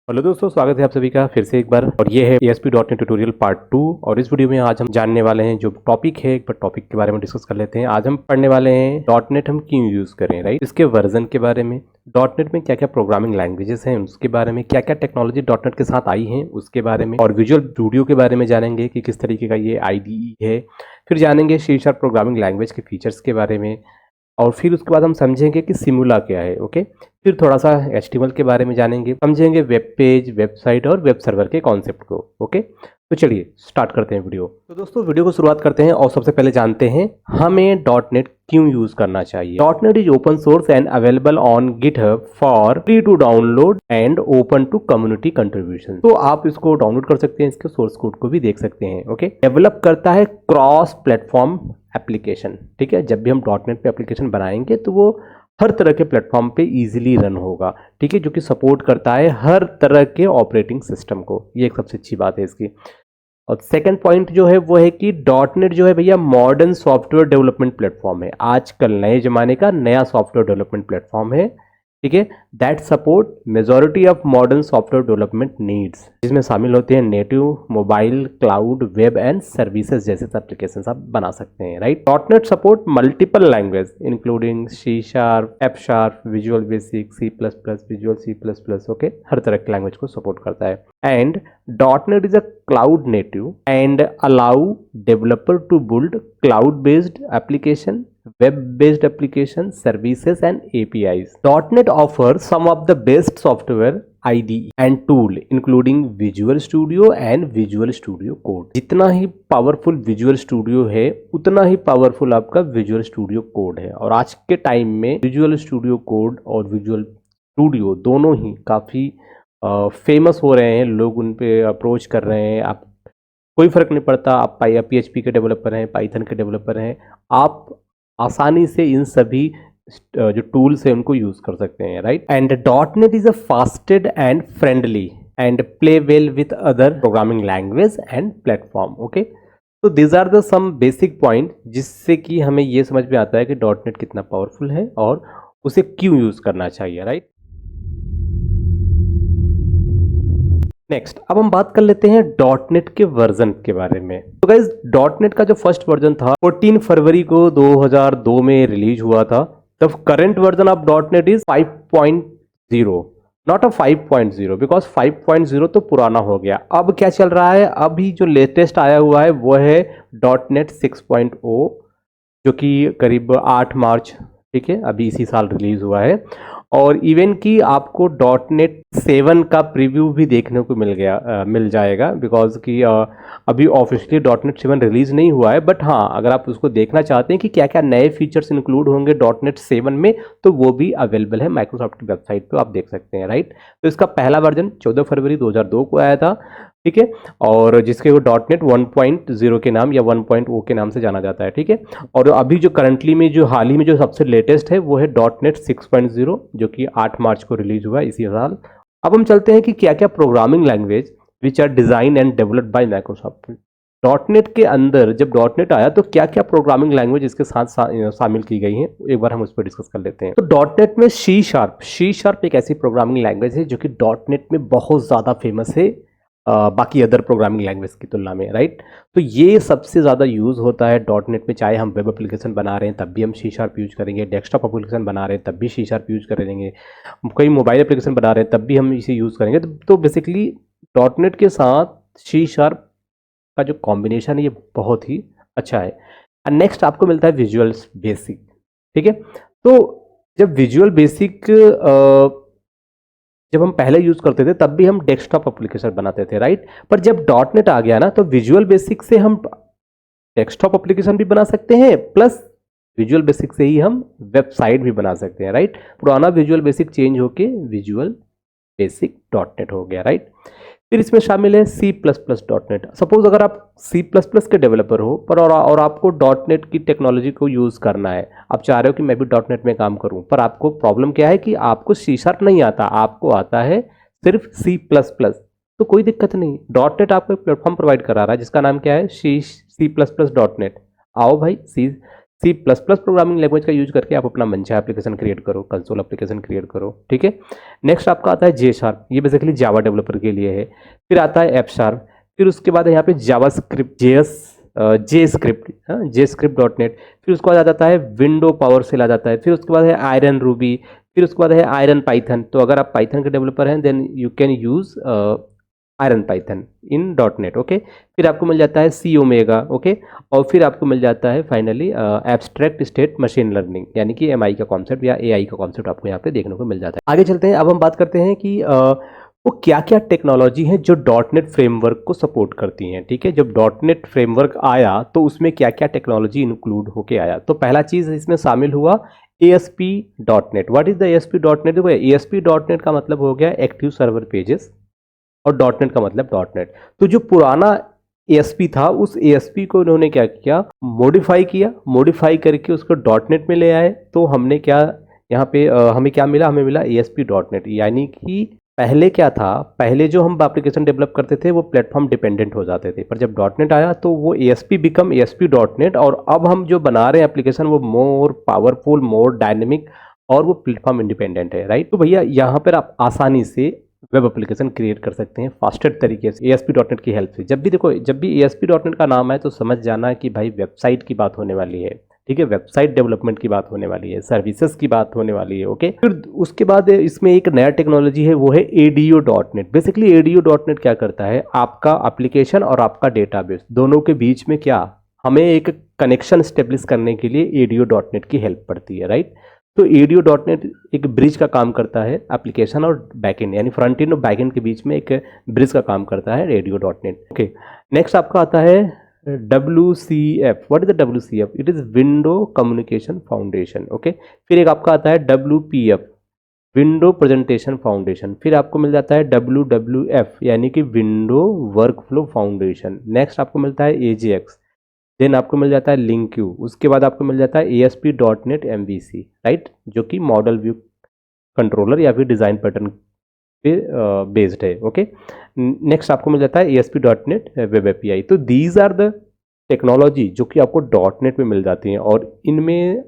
Hello दोस्तों, स्वागत है आप सभी का फिर से एक बार। और ये है ASP.NET ट्यूटोरियल पार्ट 2। और इस वीडियो में आज हम जानने वाले हैं जो टॉपिक है, एक बार टॉपिक के बारे में डिस्कस कर लेते हैं। आज हम पढ़ने वाले हैं .NET हम क्यों यूज़ करें, राइट, इसके वर्जन के बारे में, .NET में क्या क्या प्रोग्रामिंग लैंग्वेजेस हैं उसके बारे में, क्या क्या टेक्नोलॉजी .NET के साथ आई हैं उसके बारे में, और विजुअल स्टूडियो के बारे में जानेंगे कि किस तरीके का ये IDE है। फिर जानेंगे C# प्रोग्रामिंग लैंग्वेज के फीचर्स के बारे में, और फिर उसके बाद हम समझेंगे कि सिमुला क्या है। ओके, फिर थोड़ा सा HTML के बारे में जानेंगे, समझेंगे वेब पेज, वेबसाइट और वेब सर्वर के कॉन्सेप्ट को। ओके, तो चलिए स्टार्ट करते हैं वीडियो। तो दोस्तों वीडियो को शुरुआत करते हैं और सबसे पहले जानते हैं हमें .NET क्यों यूज करना चाहिए। .NET is open source and available on GitHub for free to download and open to community contribution. तो आप इसको डाउनलोड कर सकते हैं, इसके सोर्स कोड को भी देख सकते हैं। ओके, डेवलप करता है क्रॉस प्लेटफॉर्म एप्लीकेशन। ठीक है, जब भी हम .NET पे एप्लीकेशन बनाएंगे तो वो हर तरह के प्लेटफॉर्म पे इजीली रन होगा। ठीक है, जो कि सपोर्ट करता है हर तरह के ऑपरेटिंग सिस्टम को। ये एक सबसे अच्छी बात है इसकी। और सेकंड पॉइंट जो है वो है कि .NET जो है भैया मॉडर्न सॉफ्टवेयर डेवलपमेंट प्लेटफॉर्म है। आजकल नए जमाने का नया सॉफ्टवेयर डेवलपमेंट प्लेटफॉर्म है। ठीक है, that support majority of modern software development needs, जिसमें शामिल होते हैं native, mobile, cloud, web and services जैसे एप्लीकेशन आप बना सकते हैं। Right, .NET support multiple language including C#, F#, visual basic, C++, visual C++। Okay, हर तरह के लैंग्वेज को सपोर्ट करता है। And .NET is a cloud native and allow developer to build cloud-based application, web-based application, services and APIs. .NET offers some of the best software IDE and tool including Visual Studio and Visual Studio Code. जितना ही powerful Visual Studio है उतना ही powerful आपका Visual Studio Code है। और आज के time में Visual Studio Code और Visual Studio दोनों ही काफ़ी फेमस हो रहे हैं, लोग उन पे अप्रोच कर रहे हैं। आप कोई फ़र्क नहीं पड़ता, आप PHP के डेवलपर हैं, पाइथन के डेवलपर हैं, आप आसानी से इन सभी जो टूल्स हैं उनको यूज़ कर सकते हैं। Right, and .NET is a fasted and friendly and play well with other programming language and platform. Okay, तो these are the some basic point जिससे कि हमें ये समझ में आता है कि .NET कितना पावरफुल है और उसे क्यों यूज़ करना चाहिए। राइट, नेक्स्ट अब हम बात कर लेते हैं .NET के वर्जन के बारे में। तो गाइज .NET का जो फर्स्ट वर्जन था 14 फरवरी को 2002 में रिलीज हुआ था। The current version of .NET is 5.0, not a 5.0 because 5.0 तो पुराना हो गया। अब क्या चल रहा है, अभी जो लेटेस्ट आया हुआ है वो है .NET 6.0 जो कि करीब 8 मार्च, ठीक है, अभी इसी साल रिलीज हुआ है। और इवन कि आपको .NET 7 का प्रीव्यू भी देखने को मिल जाएगा बिकॉज कि अभी ऑफिशियली .NET 7 रिलीज नहीं हुआ है। बट हाँ, अगर आप उसको देखना चाहते हैं कि क्या क्या नए फीचर्स इंक्लूड होंगे .NET 7 में, तो वो भी अवेलेबल है माइक्रोसॉफ्ट की वेबसाइट पे, आप देख सकते हैं। राइट, तो इसका पहला वर्जन 14 फरवरी 2002 को आया था। ठीक है, और जिसके वो .NET 1.0 के नाम या 1.0 के नाम से जाना जाता है। ठीक है, और अभी जो करंटली में जो हाल ही में जो सबसे लेटेस्ट है वो है .NET 6.0 जो कि 8 मार्च को रिलीज हुआ है इसी साल। अब हम चलते हैं कि क्या क्या programming language which are design and developed by Microsoft. .NET के अंदर जब .NET आया तो क्या क्या प्रोग्रामिंग लैंग्वेज इसके साथ शामिल की गई हैं, एक बार हम उस पर डिस्कस कर लेते हैं। तो .NET में C# एक ऐसी प्रोग्रामिंग लैंग्वेज है जो कि .NET में बहुत ज़्यादा फेमस है बाकी अदर प्रोग्रामिंग लैंग्वेज की तुलना में। राइट, तो ये सबसे ज़्यादा यूज़ होता है .NET में, चाहे हम वेब एप्लीकेशन बना रहे हैं तब भी हम C# यूज करेंगे, डेस्कटॉप एप्लीकेशन बना रहे हैं तब भी C# यूज करेंगे, कोई मोबाइल एप्लीकेशन बना रहे हैं तब भी हम इसे यूज़ करेंगे। तो बेसिकली .NET के साथ C# का जो कॉम्बिनेशन है ये बहुत ही अच्छा है। नेक्स्ट आपको मिलता है विजुअल बेसिक। ठीक है, तो जब विजुअल बेसिक जब हम पहले यूज करते थे तब भी हम डेस्कटॉप एप्लीकेशन बनाते थे। राइट, पर जब .NET आ गया ना तो विजुअल बेसिक से हम डेस्कटॉप एप्लीकेशन भी बना सकते हैं, प्लस विजुअल बेसिक से ही हम वेबसाइट भी बना सकते हैं। राइट, पुराना विजुअल बेसिक चेंज होके विजुअल बेसिक .NET हो गया। राइट, फिर इसमें शामिल है C++.NET। सपोज अगर आप C++ के डेवलपर हो पर और आपको .NET की टेक्नोलॉजी को यूज़ करना है, आप चाह रहे हो कि मैं भी .NET में काम करूं, पर आपको प्रॉब्लम क्या है कि आपको C# नहीं आता, आपको आता है सिर्फ C++। तो कोई दिक्कत नहीं, .NET आपको एक प्लेटफॉर्म प्रोवाइड करा रहा है जिसका नाम क्या है C++.NET। आओ भाई, C plus plus programming language का यूज करके आप अपना मनचाहा एप्लीकेशन क्रिएट करो, कंसोल एप्लीकेशन क्रिएट करो, ठीक है। नेक्स्ट आपका आता है जे शार्प, ये बेसिकली जावा डेवलपर के लिए है। फिर आता है एफ शार्प, फिर उसके बाद यहाँ पे जावा स्क्रिप्ट जे स्क्रिप्ट डॉट नेट, फिर उसके बाद आ जाता है विंडो पावर सेल आ जाता है, फिर उसके बाद है आयरन रूबी, फिर उसके बाद है आयरन पाइथन। तो अगर आप पाइथन के डेवलपर हैं then you can use Iron Python in dot net, okay. फिर आपको मिल जाता है सी ओमेगा, ओके। और फिर आपको मिल जाता है finally abstract state machine learning, यानी कि एमआई का कॉन्सेप्ट या एआई का कॉन्सेप्ट आपको यहाँ पे देखने को मिल जाता है। आगे चलते हैं, अब हम बात करते हैं कि वो क्या क्या टेक्नोलॉजी है जो डॉट नेट फ्रेमवर्क को सपोर्ट करती हैं, ठीक है। जब डॉट नेट फ्रेमवर्क आया तो उसमें क्या क्या टेक्नोलॉजी इंक्लूड होके आया, तो पहला चीज़ इसमें शामिल हुआ ASP dot net. What is the ASP dot net? देखो ASP डॉट नेट का मतलब हो गया एक्टिव सर्वर पेजेस, और डॉट नेट का मतलब डॉट नेट। तो जो पुराना ASP था उस ASP को उन्होंने क्या किया, मॉडिफाई करके उसको डॉट नेट में ले आए। तो हमने क्या यहाँ पे हमें क्या मिला, हमें मिला ASP डॉट नेट। यानी कि पहले क्या था, पहले जो हम एप्लीकेशन डेवलप करते थे वो प्लेटफॉर्म डिपेंडेंट हो जाते थे, पर जब डॉट नेट आया तो वो ASP become ASP dot net, और अब हम जो बना रहे हैं एप्लीकेशन वो मोर पावरफुल, मोर डायनेमिक, और वो प्लेटफॉर्म इंडिपेंडेंट है, राइट। तो भैया यहाँ पर आप आसानी से वेब एप्लीकेशन क्रिएट कर सकते हैं फास्टर तरीके से ASP डॉट नेट की हेल्प से। जब भी देखो, जब भी ASP डॉट नेट का नाम है तो समझ जाना कि भाई वेबसाइट की बात होने वाली है, ठीक है। वेबसाइट डेवलपमेंट की बात होने वाली है, सर्विसेज की बात होने वाली है, ओके। फिर उसके बाद इसमें एक नया टेक्नोलॉजी है, वो है ADO dot net. Basically ADO dot net क्या करता है, आपका एप्लीकेशन और आपका डेटाबेस दोनों के बीच में क्या, हमें एक कनेक्शन स्टेब्लिश करने के लिए ADO डॉट नेट की हेल्प पड़ती है, राइट। तो ADO डॉट नेट एक ब्रिज का काम करता है एप्लीकेशन और बैकएंड, यानी फ्रंट एंड और बैकएंड के बीच में एक ब्रिज का काम करता है ADO dot net, okay. Next आपका आता है WCF। What is the WCF? It is window communication foundation, okay. फिर एक आपका आता है WPF, विंडो प्रेजेंटेशन फाउंडेशन। फिर आपको मिल जाता है WWF, यानी कि विंडो वर्कफ्लो फाउंडेशन। नेक्स्ट आपको मिलता है AJX, देन आपको मिल जाता है लिंक्यू। उसके बाद आपको मिल जाता है ASP dot net MVC, right, जो कि मॉडल व्यू कंट्रोलर या फिर डिज़ाइन पैटर्न पे बेस्ड है, ओके। नेक्स्ट आपको मिल जाता है ASP dot net web API। तो दीज आर द टेक्नोलॉजी जो कि आपको डॉट नेट में मिल जाती हैं, और इनमें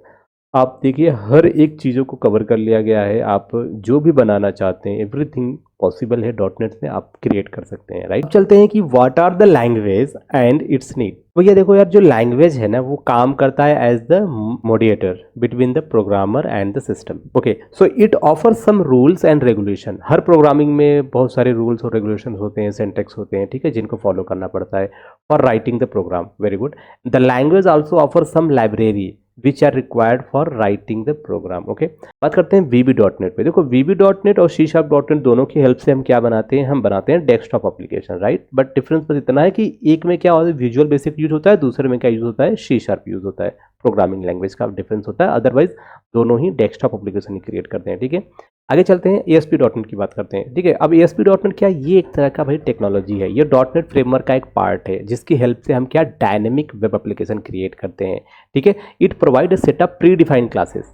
आप देखिए हर एक चीज़ों को कवर कर लिया गया है। आप जो भी बनाना चाहते हैं एवरीथिंग पॉसिबल है डॉट नेट में, आप क्रिएट कर सकते हैं, राइट। चलते हैं कि what are the language and its need. भैया देखो यार, जो लैंग्वेज है ना वो काम करता है as the mediator between the programmer and the system, okay. So it offer some rules and regulation. हर प्रोग्रामिंग में बहुत सारे रूल्स और रेगुलेशन होते हैं, सिंटैक्स होते हैं, ठीक है, जिनको फॉलो करना पड़ता है for writing the program. Very good. The language also offer some library which are required for writing the program, okay. बात करते हैं VB डॉट नेट पे। देखो VB डॉट नेट और C# डॉट नेट दोनों की हेल्प से हम क्या बनाते हैं, हम बनाते हैं desktop application, right. But difference बस इतना है कि एक में क्या होता है, विजुअल बेसिक यूज होता है, दूसरे में क्या यूज होता है, C# यूज होता है। प्रोग्रामिंग लैंग्वेज का डिफरेंस होता है, अदरवाइज दोनों ही डेस्कटॉप एप्लीकेशन ही क्रिएट करते हैं, ठीक है। आगे चलते हैं, ASP डॉट नेट की बात करते हैं, ठीक है। अब ASP डॉट नेट क्या, ये एक तरह का भाई टेक्नोलॉजी है, ये डॉट नेट फ्रेमवर्क का एक पार्ट है जिसकी हेल्प से हम क्या डायनेमिक वेब एप्लीकेशन क्रिएट करते हैं, ठीक है। It provide a set of pre defined classes.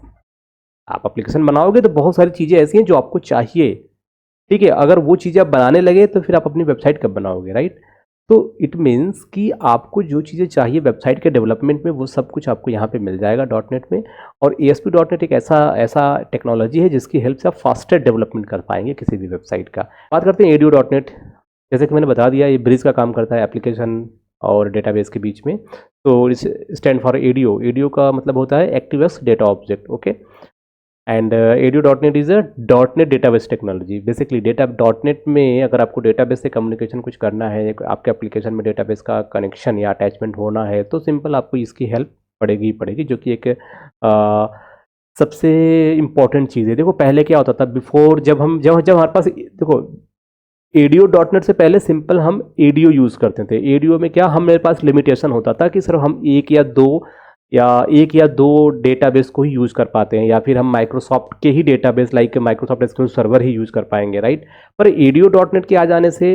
आप एप्लीकेशन बनाओगे तो बहुत सारी चीज़ें ऐसी हैं जो आपको चाहिए, ठीक है। अगर वो चीज़ें आप बनाने लगे तो फिर आप अपनी वेबसाइट कब बनाओगे, राइट। तो इट मीन्स कि आपको जो चीज़ें चाहिए वेबसाइट के डेवलपमेंट में वो सब कुछ आपको यहाँ पे मिल जाएगा डॉट नेट में। और ASP डॉट नेट एक ऐसा टेक्नोलॉजी है जिसकी हेल्प से आप फास्टर डेवलपमेंट कर पाएंगे किसी भी वेबसाइट का। बात करते हैं ADO डॉट नेट। जैसे कि मैंने बता दिया, ये ब्रिज का काम करता है एप्लीकेशन और डेटाबेस के बीच में। तो इस स्टैंड फॉर ADO का मतलब होता है ActiveX data object, okay. And ADO dot net is a dot net database technology. Basically dot net में अगर आपको डेटाबेस से कम्युनिकेशन कुछ करना है, आपके एप्लीकेशन में डेटाबेस का कनेक्शन या अटैचमेंट होना है, तो सिंपल आपको इसकी हेल्प पड़ेगी ही पड़ेगी, जो कि एक सबसे इम्पॉर्टेंट चीज़ है। देखो पहले क्या होता था, बिफोर जब हमारे पास, देखो ADO डॉट नेट से पहले सिंपल हम ADO यूज़ करते थे। ADO में क्या, मेरे पास लिमिटेशन होता था कि सिर्फ हम एक या दो डेटाबेस को ही यूज़ कर पाते हैं, या फिर हम माइक्रोसॉफ्ट के ही database like Microsoft SQL server ही यूज़ कर पाएंगे, राइट। पर ADO डॉट नेट के आ जाने से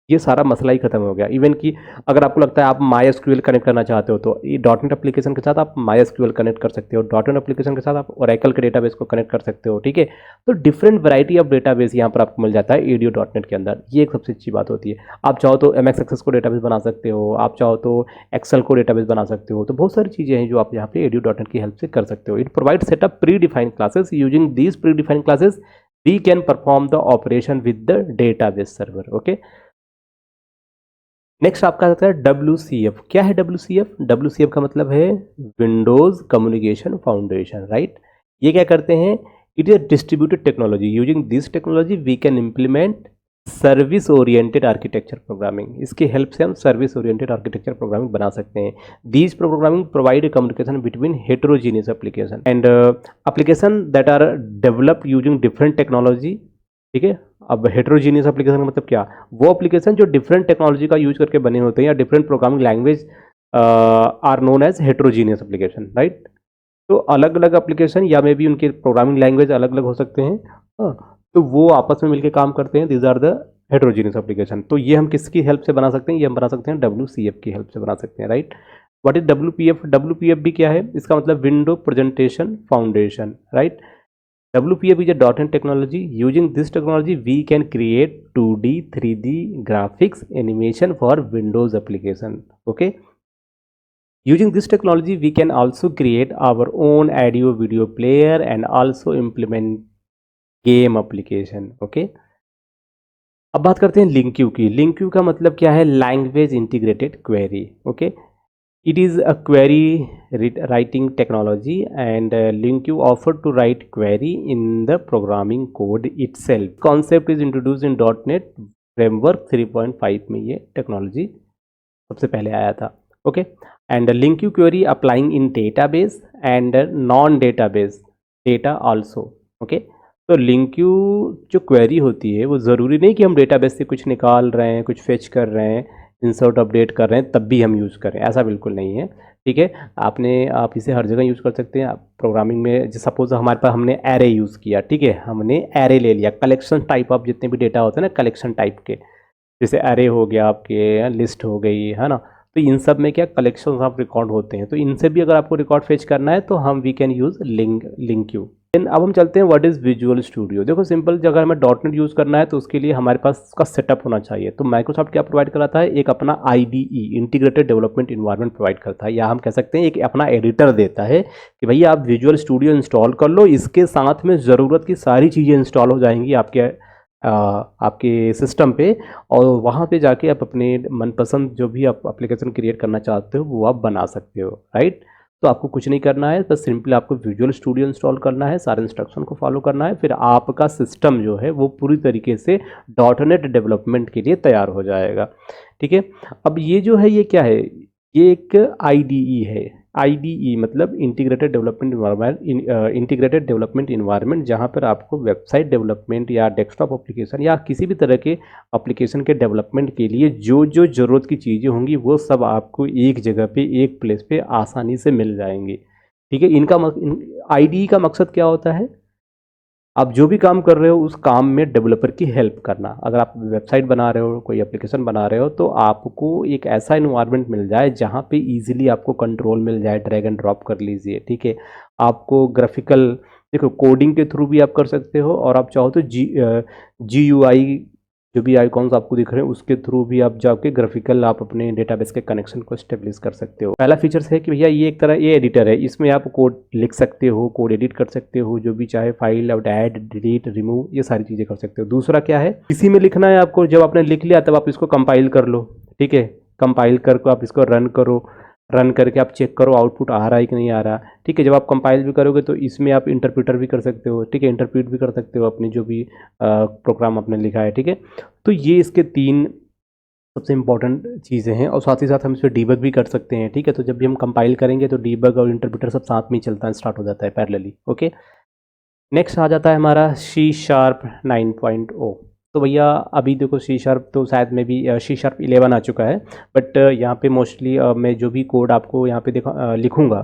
ये सारा मसला ही खत्म हो गया। इवन कि अगर आपको लगता है आप MySQL कनेक्ट करना चाहते हो तो ये डॉटनेट एप्लीकेशन के साथ आप MySQL कनेक्ट कर सकते हो, डॉटनेट एप्लीकेशन के साथ आप ओरेकल के डेटाबेस को कनेक्ट कर सकते हो, ठीक है। तो डिफरेंट वैरायटी ऑफ डेटाबेस यहाँ पर आपको मिल जाता है ADO डॉटनेट के अंदर। ये एक सबसे अच्छी बात होती है। आप चाहो तो MX एक्सेस को डेटाबेस बना सकते हो, आप चाहो तो एक्सेल को डेटाबेस बना सकते हो। तो बहुत सारी चीज़ें हैं जो आप यहाँ पे ADO डॉटनेट की हेल्प से कर सकते हो। It provide setup predefined classes, using these predefined classes we can perform the operation with the database server. Okay, next आपका आता है WCF। क्या है WCF? WCF का मतलब है विंडोज कम्युनिकेशन फाउंडेशन, राइट। ये क्या करते हैं? It is distributed technology, using this technology we can implement service oriented architecture programming. इसकी हेल्प से हम सर्विस ओरिएंटेड आर्किटेक्चर प्रोग्रामिंग बना सकते हैं। These programming provide communication between heterogeneous application and application that are developed using different technology, ठीक है। अब heterogeneous application का मतलब क्या? वो एप्लीकेशन जो डिफरेंट टेक्नोलॉजी का यूज करके बने होते हैं या different programming language are known as heterogeneous application, right. तो अलग अलग एप्लीकेशन या मे बी उनके प्रोग्रामिंग लैंग्वेज अलग अलग हो सकते हैं, तो वो आपस में मिलकर काम करते हैं। These are the heterogeneous application. तो ये हम किसकी हेल्प से बना सकते हैं? ये हम बना सकते हैं WCF की हेल्प से बना सकते हैं, right. What is WPF? WPF भी क्या है? इसका मतलब window presentation foundation, right. WPF is a .NET technology. Using this technology, we can create 2D, 3D graphics animation for Windows application. Okay. Using this technology, we can also create our own audio video player and also implement game application. Okay. अब बात करते हैं LinkU की। LinkU का मतलब क्या है? Language integrated query. Okay, it is a query writing technology and LinkU offered to write query in the programming code itself. Concept is introduced in .NET Framework 3.5 में ये टेक्नोलॉजी सबसे पहले आया था। Okay, and LinkU query applying in database and non database data also. Okay, तो LinkU जो query होती है वो ज़रूरी नहीं कि हम डेटाबेस से कुछ निकाल रहे हैं, कुछ फेच कर रहे हैं, इंसर्ट अपडेट कर रहे हैं तब भी हम यूज़ करें, ऐसा बिल्कुल नहीं है, ठीक है। आप इसे हर जगह यूज़ कर सकते हैं। आप प्रोग्रामिंग में सपोज हमारे पास हमने एरे यूज़ किया, ठीक है, हमने एरे ले लिया, कलेक्शन टाइप ऑफ जितने भी डेटा होते हैं ना कलेक्शन टाइप के, जैसे एरे हो गया आपके, लिस्ट हो गई, है ना। तो इन सब में क्या कलेक्शन ऑफ रिकॉर्ड होते हैं, तो इनसे भी अगर आपको रिकॉर्ड फेच करना है तो हम we can use LinkU। Then अब हम चलते हैं व्हाट इज़ विजुअल स्टूडियो। देखो सिंपल, अगर हमें .NET यूज़ करना है तो उसके लिए हमारे पास उसका सेटअप होना चाहिए। तो माइक्रोसॉफ्ट क्या प्रोवाइड कराता है? एक अपना IDE integrated development environment provide करता है, या हम कह सकते हैं एक अपना एडिटर देता है कि भैया आप विजुअल स्टूडियो इंस्टॉल कर लो, इसके साथ में ज़रूरत की सारी चीज़ें इंस्टॉल हो जाएंगी आपके सिस्टम पे, और वहाँ पे जाके आप अपने मनपसंद जो भी आप एप्लीकेशन क्रिएट करना चाहते हो वो आप बना सकते हो, राइट। तो आपको कुछ नहीं करना है, बस सिंपली आपको विजुअल स्टूडियो इंस्टॉल करना है, सारे इंस्ट्रक्शन को फॉलो करना है, फिर आपका सिस्टम जो है वो पूरी तरीके से .NET डेवलपमेंट के लिए तैयार हो जाएगा, ठीक है। अब ये जो है ये क्या है? ये एक IDE है। IDE मतलब इंटीग्रेटेड डेवलपमेंट इन्वायरमेंट, जहाँ पर आपको वेबसाइट डेवलपमेंट या डेस्कटॉप एप्लीकेशन या किसी भी तरह के एप्लीकेशन के डेवलपमेंट के लिए जो जो ज़रूरत की चीज़ें होंगी वो सब आपको एक जगह पे, एक प्लेस पे आसानी से मिल जाएंगी, ठीक है। IDE का मकसद क्या होता है? आप जो भी काम कर रहे हो उस काम में डेवलपर की हेल्प करना। अगर आप वेबसाइट बना रहे हो, कोई एप्लीकेशन बना रहे हो, तो आपको एक ऐसा इन्वायरमेंट मिल जाए जहाँ पे इजीली आपको कंट्रोल मिल जाए, ड्रैग एंड ड्रॉप कर लीजिए, ठीक है। आपको ग्राफिकल, देखो कोडिंग के थ्रू भी आप कर सकते हो, और आप चाहो तो GUI जो भी आइकॉन्स आपको दिख रहे हैं उसके थ्रू भी आप जाके ग्राफिकल आप अपने डेटाबेस के कनेक्शन को स्टेब्लिश कर सकते हो। पहला फीचर्स है कि भैया ये एक तरह ये एडिटर है, इसमें आप कोड लिख सकते हो, कोड एडिट कर सकते हो, जो भी चाहे फाइल और ऐड, डिलीट, रिमूव, ये सारी चीज़ें कर सकते हो। दूसरा क्या है? इसी में लिखना है आपको, जब आपने लिख लिया तब आप इसको कंपाइल कर लो, ठीक है। कंपाइल करके आप इसको रन करके आप चेक करो आउटपुट आ रहा है कि नहीं आ रहा, ठीक है। जब आप कंपाइल भी करोगे तो इसमें आप इंटरप्रीटर भी कर सकते हो, ठीक है, इंटरप्रीट भी कर सकते हो अपनी जो भी प्रोग्राम आपने लिखा है, ठीक है। तो ये इसके 3 सबसे इंपॉर्टेंट चीज़ें हैं, और साथ ही साथ हम इसमें डीबग भी कर सकते हैं, ठीक है। तो जब भी हम कंपाइल करेंगे तो डीबग और इंटरप्रीटर सब साथ में ही चलता है, स्टार्ट हो जाता है पैरेलली, ओके। नेक्स्ट आ जाता है हमारा C# 9.0। तो भैया अभी देखो C# तो शायद में भी C# 11 आ चुका है, बट यहाँ पे मोस्टली मैं जो भी कोड आपको यहाँ पे लिखूँगा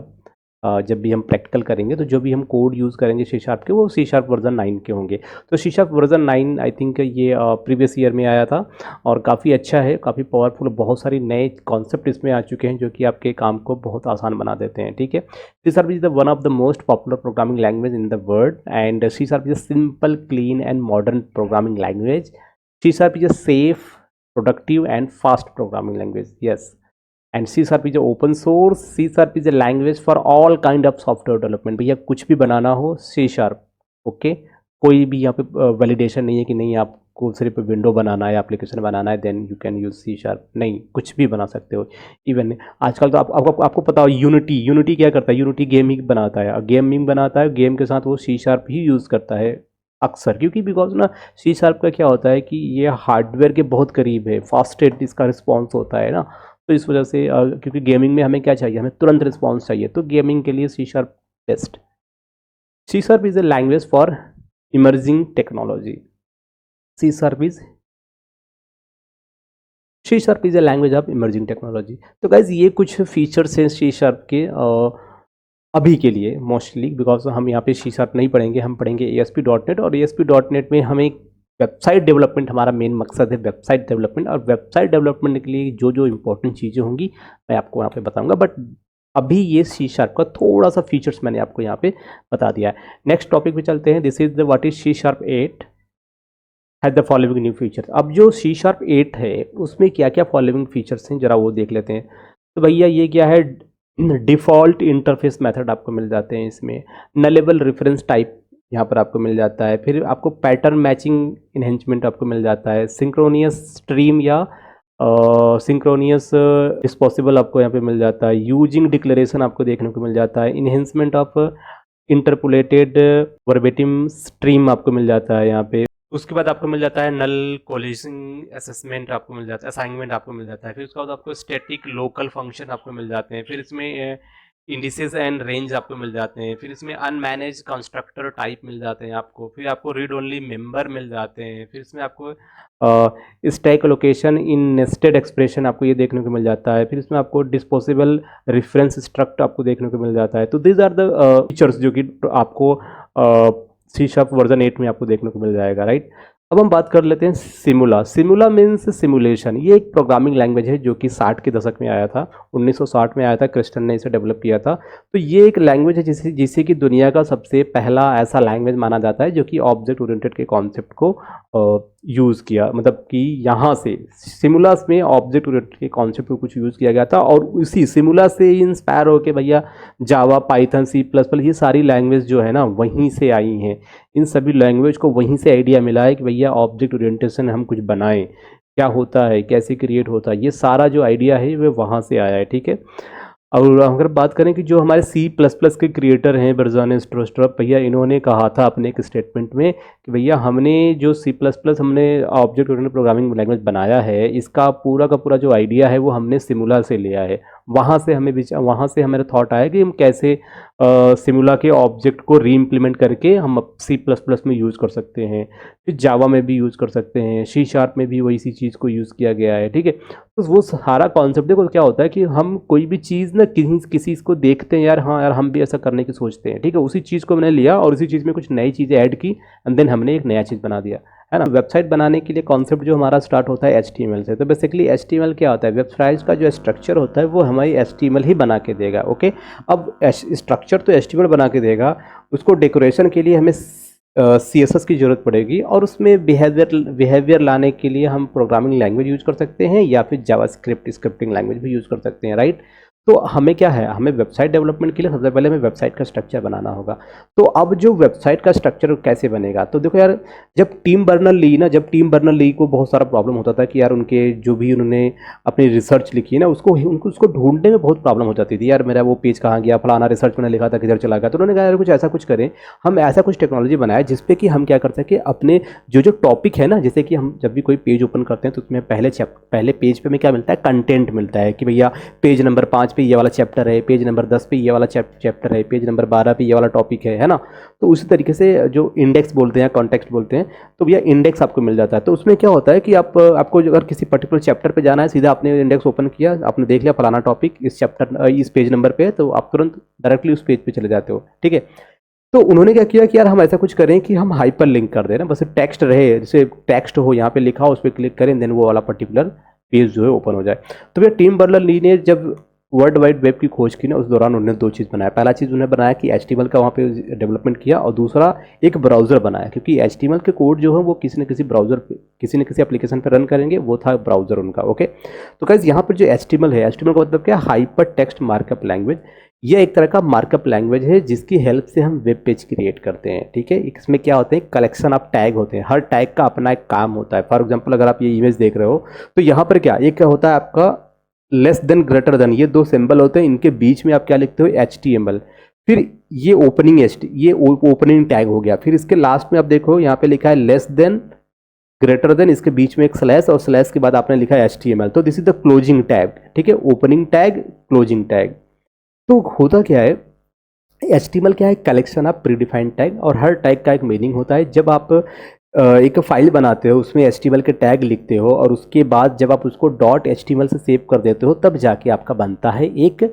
जब भी हम प्रैक्टिकल करेंगे तो जो भी हम कोड यूज़ करेंगे सी शार्प के वो सी शार्प वर्जन 9 के होंगे। तो C sharp version 9 I think ये प्रीवियस ईयर में आया था और काफ़ी अच्छा है, काफ़ी पावरफुल, बहुत सारी नए कॉन्सेप्ट इसमें आ चुके हैं जो कि आपके काम को बहुत आसान बना देते हैं। ठीक है, C sharp is the one of the most popular programming language in the world and C sharp is a simple, clean and modern programming language. C Sharp is a safe, productive and fast programming language. Yes. And C Sharp is a open source. C Sharp is a language for all kind of software development. भैया कुछ भी बनाना हो C Sharp. Okay, कोई भी यहाँ पे validation नहीं है कि नहीं आपको सिर्फ विंडो बनाना है, एप्लीकेशन बनाना है, then you can use C Sharp. नहीं, कुछ भी बना सकते हो। इवन आजकल तो आपको पता हो यूनिटी क्या करता है, यूनिटी गेमिंग बनाता है, गेमिंग बनाता है, गेम के साथ वो C Sharp ही यूज़ करता है अक्सर, क्योंकि बिकॉज ना सी शार्प का क्या होता है कि ये हार्डवेयर के बहुत करीब है, फास्टेस्ट इसका रिस्पांस होता है ना, तो इस वजह से क्योंकि गेमिंग में हमें क्या चाहिए, हमें तुरंत रिस्पांस चाहिए, तो गेमिंग के लिए C sharp best. C sharp is a language for emerging technology. C sharp is a language of emerging technology. तो गाइज ये कुछ फीचर्स हैं सी शार्प के अभी के लिए मोस्टली, बिकॉज हम यहाँ पे सी शार्प नहीं पढ़ेंगे, हम पढ़ेंगे ASP.NET और ASP.NET में हमें वेबसाइट डेवलपमेंट, हमारा मेन मकसद है वेबसाइट डेवलपमेंट, और वेबसाइट डेवलपमेंट के लिए जो जो इंपॉर्टेंट चीज़ें होंगी मैं आपको यहाँ पे बताऊँगा, बट अभी ये सी शार्प का थोड़ा सा फीचर्स मैंने आपको यहाँ पे बता दिया है। नेक्स्ट टॉपिक पे चलते हैं। This is the what is C sharp 8 has the following new features. अब जो सी शार्प 8 है उसमें क्या क्या फॉलोइंग फीचर्स हैं जरा वो देख लेते हैं। तो भैया ये क्या है, डिफ़ॉल्ट इंटरफेस मेथड आपको मिल जाते हैं इसमें, नलेबल रेफरेंस टाइप यहाँ पर आपको मिल जाता है, फिर आपको पैटर्न मैचिंग इन्हेंसमेंट आपको मिल जाता है, सिंक्रोनियस स्ट्रीम या सिंक्रोनियस डिस्पोसिबल आपको यहाँ पे मिल जाता है, यूजिंग डिक्लेरेशन आपको देखने को मिल जाता है, enhancement of interpolated verbatim stream आपको मिल जाता है यहाँ पे। उसके बाद आपको मिल जाता है नल कोलिजन असेसमेंट आपको मिल जाता है, असाइनमेंट आपको मिल जाता है, फिर उसके बाद आपको स्टैटिक लोकल फंक्शन आपको मिल जाते हैं, फिर इसमें इंडिसेस एंड रेंज आपको मिल जाते हैं, फिर इसमें अनमैनेज कंस्ट्रक्टर टाइप मिल जाते हैं आपको, फिर आपको रीड ओनली मेंबर मिल जाते हैं, फिर इसमें आपको stack location in nested expression आपको ये देखने को मिल जाता है, फिर इसमें आपको डिस्पोजेबल रेफरेंस स्ट्रक्ट आपको देखने को मिल जाता है। तो दीज आर द फीचर्स जो कि आपको सी शार्प वर्जन 8 में आपको देखने को मिल जाएगा, राइट। अब हम बात कर लेते हैं सिमुला। सिमुला मीन्स सिमुलेशन। ये एक प्रोग्रामिंग लैंग्वेज है जो कि 60 के दशक में आया था, 1960 में आया था, क्रिस्टन ने इसे डेवलप किया था। तो ये एक लैंग्वेज है जिसे कि दुनिया का सबसे पहला ऐसा लैंग्वेज माना जाता है जो कि ऑब्जेक्ट ओरिएंटेड के कॉन्सेप्ट को यूज़ किया, मतलब कि यहाँ से सिमुलास में ऑब्जेक्ट ओरिएंटेड के कॉन्सेप्ट को कुछ यूज़ किया गया था, और उसी सिमुला से इंस्पायर होकर भैया जावा, पाइथन, C++ ये सारी लैंग्वेज जो है ना वहीं से आई हैं। इन सभी लैंग्वेज को वहीं से आइडिया मिला है कि भैया ऑब्जेक्ट ओरिएंटेशन हम कुछ बनाएं, क्या होता है, कैसे क्रिएट होता है, ये सारा जो आइडिया है वो वहाँ से आया है, ठीक है। और अगर बात करें कि जो हमारे C++ के क्रिएटर हैं बर्जान स्ट्रोस्ट्रप, भैया इन्होंने कहा था अपने एक स्टेटमेंट में कि भैया हमने जो C++ हमने ऑब्जेक्ट ओरिएंटेड प्रोग्रामिंग लैंग्वेज बनाया है, इसका पूरा का पूरा जो आइडिया है वो हमने सिमुला से लिया है। वहाँ से हमारा थॉट आया कि हम कैसे सिमुला के ऑब्जेक्ट को री इम्प्लीमेंट करके हम C++ में यूज़ कर सकते हैं, फिर जावा में भी यूज़ कर सकते हैं, सी शार्प में भी वही सी चीज़ को यूज़ किया गया है, ठीक है। तो वो सारा कॉन्सेप्ट देखो क्या होता है कि हम कोई भी चीज़ ना किसी को देखते हैं, यार हाँ यार हम भी ऐसा करने की सोचते हैं, ठीक है। उसी चीज़ को मैंने लिया और उसी चीज़ में कुछ नई चीज़ें ऐड की एंड देन हमने एक नया चीज़ बना दिया, है ना। वेबसाइट बनाने के लिए कॉन्सेप्ट जो हमारा स्टार्ट होता है HTML से। तो बेसिकली HTML क्या होता है, वेबसाइट का जो स्ट्रक्चर होता है वो हमारी HTML ही बना के देगा, ओके। अब स्ट्रक्चर तो HTML बना के देगा, उसको डेकोरेशन के लिए हमें CSS की ज़रूरत पड़ेगी, और उसमें बिहेवियर लाने के लिए हम प्रोग्रामिंग लैंग्वेज यूज़ कर सकते हैं या फिर जावास्क्रिप्ट स्क्रिप्टिंग लैंग्वेज भी यूज़ कर सकते हैं, राइट। तो हमें क्या है, हमें वेबसाइट डेवलपमेंट के लिए सबसे पहले हमें वेबसाइट का स्ट्रक्चर बनाना होगा। तो अब जो वेबसाइट का स्ट्रक्चर कैसे बनेगा, तो देखो यार, जब टीम बर्नर ली को बहुत सारा प्रॉब्लम होता था कि यार उनके जो भी उन्होंने अपनी रिसर्च लिखी ना उसको ढूंढने में बहुत प्रॉब्लम हो जाती थी। यार मेरा वो पेज कहाँ गया, फलाना रिसर्च मैंने लिखा था किधर चला गया। तो उन्होंने कहा यार कुछ ऐसा कुछ करें, हम ऐसा कुछ टेक्नोलॉजी बनाए जिसपे कि हम क्या कर सकें, अपने जो टॉपिक है ना, जैसे कि हम जब भी कोई पेज ओपन करते हैं तो उसमें पहले पेज पे हमें क्या मिलता है, कंटेंट मिलता है कि भैया पेज नंबर 5 पे ये वाला चैप्टर है, पेज नंबर 10 पे ये वाला चैप्टर है, पेज नंबर 12 पे ये वाला टॉपिक है ना। तो उसी तरीके से जो इंडेक्स बोलते हैं, कॉन्टेक्स्ट बोलते हैं, तो भैया इंडेक्स आपको मिल जाता है। तो उसमें क्या होता है कि आपको अगर किसी पर्टिकुलर चैप्टर पे जाना है, सीधा आपने इंडेक्स ओपन किया, आपने देख लिया फलाना टॉपिक इस चैप्टर इस पेज नंबर पे है, तो आप तुरंत डायरेक्टली उस पेज पे चले जाते हो, ठीक है। तो उन्होंने क्या किया कि यार हम ऐसा कुछ करें कि हम हाइपर लिंक कर दें ना, बस टेक्स्ट रहे, जैसे टेक्स्ट हो यहाँ पे लिखा हो, उस पर क्लिक करें, देन वो वाला पर्टिकुलर पेज जो है ओपन हो जाए। तो भैया टिम बर्नर्स-ली ने जब वर्ल्ड वाइड वेब की खोज की ना, उस दौरान उन्होंने दो चीज़ बनाया। पहला चीज़ उन्होंने बनाया कि HTML का वहाँ पे डेवलपमेंट किया, और दूसरा एक ब्राउज़र बनाया, क्योंकि HTML के कोड जो है वो किसी न किसी ब्राउज़र पे, किसी न किसी एप्लीकेशन पर रन करेंगे, वो था ब्राउज़र उनका। ओके, तो गाइस यहाँ पर जो HTML है, HTML का मतलब क्या, हाइपर टेक्स्ट मार्कअप लैंग्वेज। यह एक तरह का मार्कअप लैंग्वेज है जिसकी हेल्प से हम वेब पेज क्रिएट करते हैं, ठीक है। इसमें क्या होते हैं, कलेक्शन ऑफ टैग होते हैं, हर टैग का अपना एक काम होता है। फॉर एग्जांपल अगर आप ये इमेज देख रहे हो, तो यहाँ पर क्या एक होता है आपका लेस देन, ग्रेटर देन, ये दो सिंबल होते हैं, इनके बीच में आप क्या लिखते हो, HTML। फिर ये ओपनिंग टैग हो गया। फिर इसके लास्ट में आप देखो यहाँ पे लिखा है लेस देन, ग्रेटर देन, इसके बीच में एक स्लैश, और स्लैश के बाद आपने लिखा है HTML। तो this is the closing tag, ठीक है, ओपनिंग टैग, क्लोजिंग टैग। तो होता क्या है, HTML क्या है, कलेक्शन ऑफ प्रीडिफाइंड टैग, और हर टैग का एक मीनिंग होता है। जब आप एक फाइल बनाते हो, उसमें HTML के टैग लिखते हो, और उसके बाद जब आप उसको .html से सेव कर देते हो, तब जाके आपका बनता है एक